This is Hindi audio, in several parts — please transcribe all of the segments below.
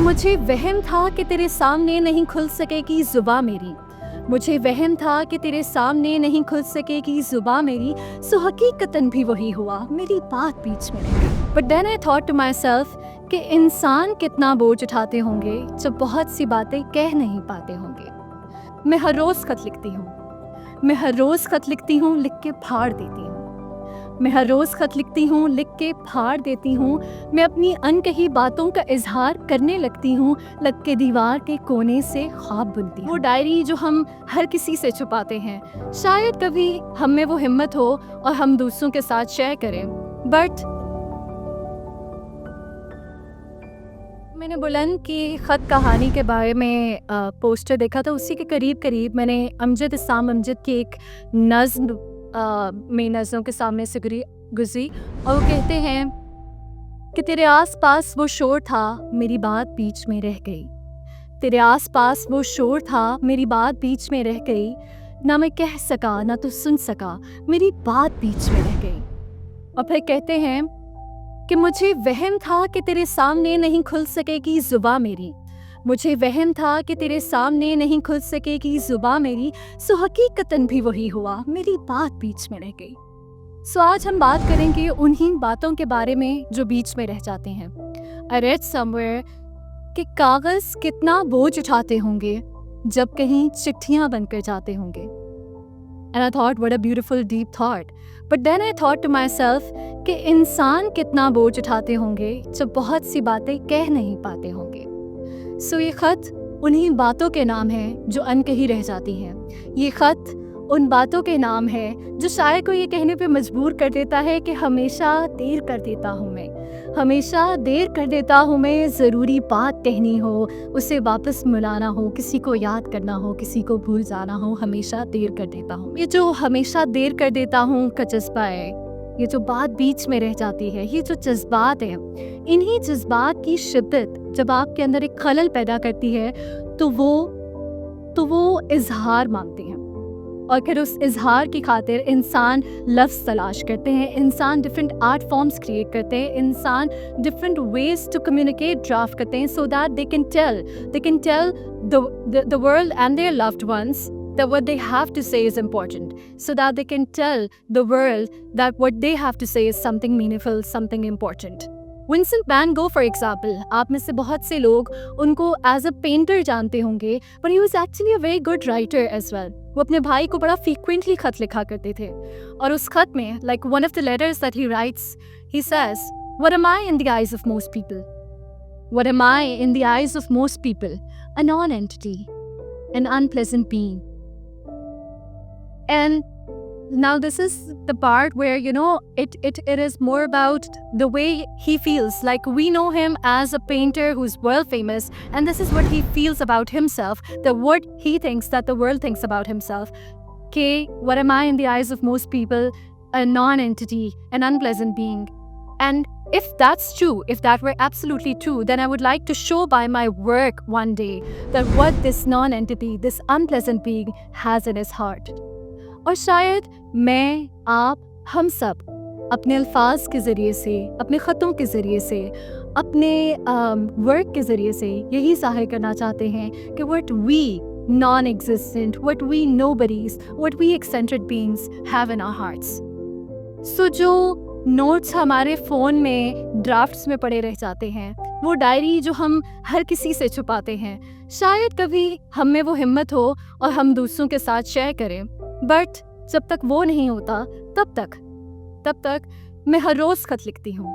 मुझे वहम था कि तेरे सामने नहीं खुल सकेगी ज़ुबां मेरी। मुझे वहम था कि तेरे सामने नहीं खुल सकेगी ज़ुबां मेरी, सो हकीकतन भी वही हुआ, मेरी बात बीच में रह गई। But then I thought to myself कि इंसान कितना बोझ उठाते होंगे जब बहुत सी बातें कह नहीं पाते होंगे। मैं हर रोज़ खत लिखती हूँ, मैं हर रोज़ खत लिखती हूँ, लिख के फाड़ देती हूँ। मैं हर रोज़ खत लिखती हूँ, लिख के फाड़ देती हूँ। मैं अपनी अनकही बातों का इजहार करने लगती हूँ, लग के दीवार के कोने से ख्वाब बुनती हूँ। वो डायरी जो हम हर किसी से छुपाते हैं, शायद कभी हम में वो हिम्मत हो और हम दूसरों के साथ शेयर करें। बट मैंने बुलंद की ख़त कहानी के बारे में पोस्टर देखा था। उसी के करीब करीब मैंने अमजद इस्लाम अमजद की एक नज़्म मेरी नज़रों के सामने से गुजरी और वो कहते हैं कि तेरे आस पास वो शोर था, मेरी बात बीच में रह गई। तेरे आस पास वो शोर था, मेरी बात बीच में रह गई। ना मैं कह सका ना तो सुन सका, मेरी बात बीच में रह गई। और फिर कहते हैं कि मुझे वहम था कि तेरे सामने नहीं खुल सकेगी ज़ुबां मेरी। मुझे वहम था कि तेरे सामने नहीं खुल सकेगी ज़ुबां मेरी, सो हकीकतन भी वही हुआ, मेरी बात बीच में रह गई। सो आज हम बात करेंगे उन्हीं बातों के बारे में जो बीच में रह जाते हैं। आई रेड समवेयर कि कागज़ कितना बोझ उठाते होंगे जब कहीं चिट्ठियाँ बनकर जाते होंगे। And I thought what a beautiful deep thought. But then I thought to myself कि इंसान कितना बोझ उठाते होंगे जब बहुत सी बातें कह नहीं पाते होंगे। सो ये ख़त उन्हीं बातों के नाम हैं जो अनकही रह जाती हैं। ये ख़त उन बातों के नाम है जो शायर को ये कहने पे मजबूर कर देता है कि हमेशा देर कर देता हूँ मैं, हमेशा देर कर देता हूँ मैं। ज़रूरी बात कहनी हो, उसे वापस मिलाना हो, किसी को याद करना हो, किसी को भूल जाना हो, हमेशा देर कर देता हूँ। ये जो हमेशा देर कर देता हूँ का जज्बा है, ये जो बात बीच में रह जाती है, ये जो जज्बात है, इन्हीं जज्बात की शिद्दत जब आपके अंदर एक खलल पैदा करती है तो वो इजहार मांगते हैं। और फिर उस इजहार की खातिर इंसान लफ्ज़ तलाश करते हैं, इंसान डिफरेंट आर्ट फॉर्म्स क्रिएट करते हैं, इंसान different ways to communicate draft करते हैं so that they can tell the world and their loved ones that what they have to say is important, so that they can tell the world that what they have to say is something meaningful, something important. Vincent van Gogh for example, आप में से बहुत से लोग उनको as a painter जानते होंगे, but he was actually a very good writer as well. वो अपने भाई को बड़ा frequently खत लिखा करते थे और उस खत में like one of the letters that he writes, he says, what am I in the eyes of most people? What am I in the eyes of most people? A non-entity, an unpleasant being. And now this is the part where, you know, it is more about the way he feels. Like we know him as a painter who's world famous, and this is what he feels about himself, that what he thinks that the world thinks about himself. Okay, what am I in the eyes of most people? A non-entity, an unpleasant being. And if that's true, if that were absolutely true, then I would like to show by my work one day that what this non-entity, this unpleasant being has in his heart. और शायद मैं, आप, हम सब अपने अल्फाज के ज़रिए से, अपने ख़तों के ज़रिए से, अपने वर्क के ज़रिए से यही ज़ाहिर करना चाहते हैं कि what we non-existent, what we nobodies, what we eccentric beings have in our hearts. So जो नोट्स हमारे फ़ोन में ड्राफ्ट्स में पड़े रह जाते हैं, वो डायरी जो हम हर किसी से छुपाते हैं, शायद कभी हम में वो हिम्मत हो और हम दूसरों के साथ शेयर करें। बट जब तक वो नहीं होता तब तक मैं हर रोज़ खत लिखती हूँ,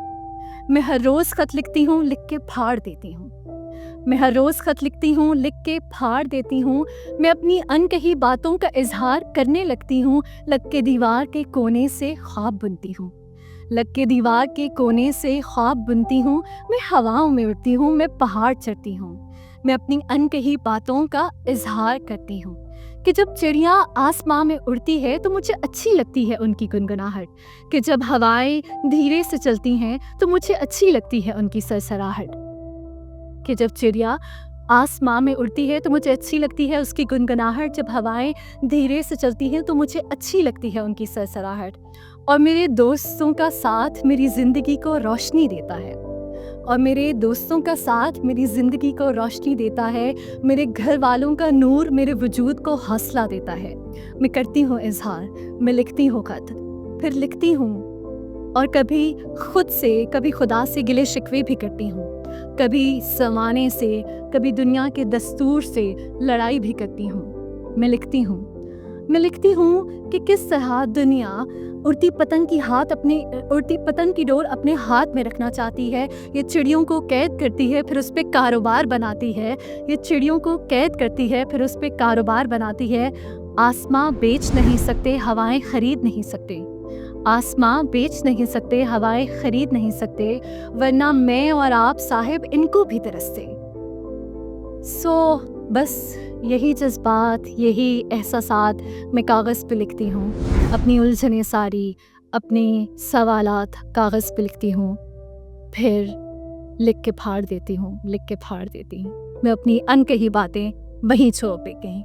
मैं हर रोज़ खत लिखती हूँ, लिख के फाड़ देती हूँ। मैं हर रोज़ खत लिखती हूँ, लिख के फाड़ देती हूँ। मैं अपनी अनकही बातों का इजहार करने लगती हूँ, लग के दीवार के कोने से ख्वाब बुनती हूँ, लग के दीवार के कोने से ख्वाब बुनती हूँ। मैं हवाओं में उड़ती हूँ, मैं पहाड़ चढ़ती हूँ, मैं अपनी अनकही बातों का इजहार करती हूँ। कि जब चिड़िया आसमां में उड़ती है तो मुझे अच्छी लगती है उनकी गुनगुनाहट, कि जब हवाएं धीरे से चलती हैं तो मुझे अच्छी लगती है उनकी सरसराहट, कि जब चिड़िया आसमां में उड़ती है तो मुझे अच्छी लगती है उसकी गुनगुनाहट, जब हवाएं धीरे से चलती हैं तो मुझे अच्छी लगती है उनकी सरसराहट। और मेरे दोस्तों का साथ मेरी ज़िंदगी को रोशनी देता है, और मेरे दोस्तों का साथ मेरी ज़िंदगी को रोशनी देता है, मेरे घर वालों का नूर मेरे वजूद को हौसला देता है। मैं करती हूँ इज़हार, मैं लिखती हूँ खत, फिर लिखती हूँ और कभी खुद से, कभी खुदा से गिले शिकवे भी करती हूँ। कभी ज़माने से, कभी दुनिया के दस्तूर से लड़ाई भी करती हूँ। मैं लिखती हूँ कि किस तरह दुनिया उड़ती पतंग की डोर अपने हाथ में रखना चाहती है। ये चिड़ियों को कैद करती है, फिर उस पे कारोबार बनाती है। ये चिड़ियों को कैद करती है, फिर उस पे कारोबार बनाती है। आसमां बेच नहीं सकते, हवाएं खरीद नहीं सकते। आसमां बेच नहीं सकते, हवाएं खरीद नहीं सकते, वरना मैं और आप साहिब इनको भी तरसते। बस यही जज्बात, यही एहसासात मैं कागज़ पे लिखती हूँ। अपनी उलझनें सारी, अपने सवालात कागज़ पे लिखती हूँ, फिर लिख के फाड़ देती हूँ। मैं अपनी अनकही बातें वहीं छोड़ के गई।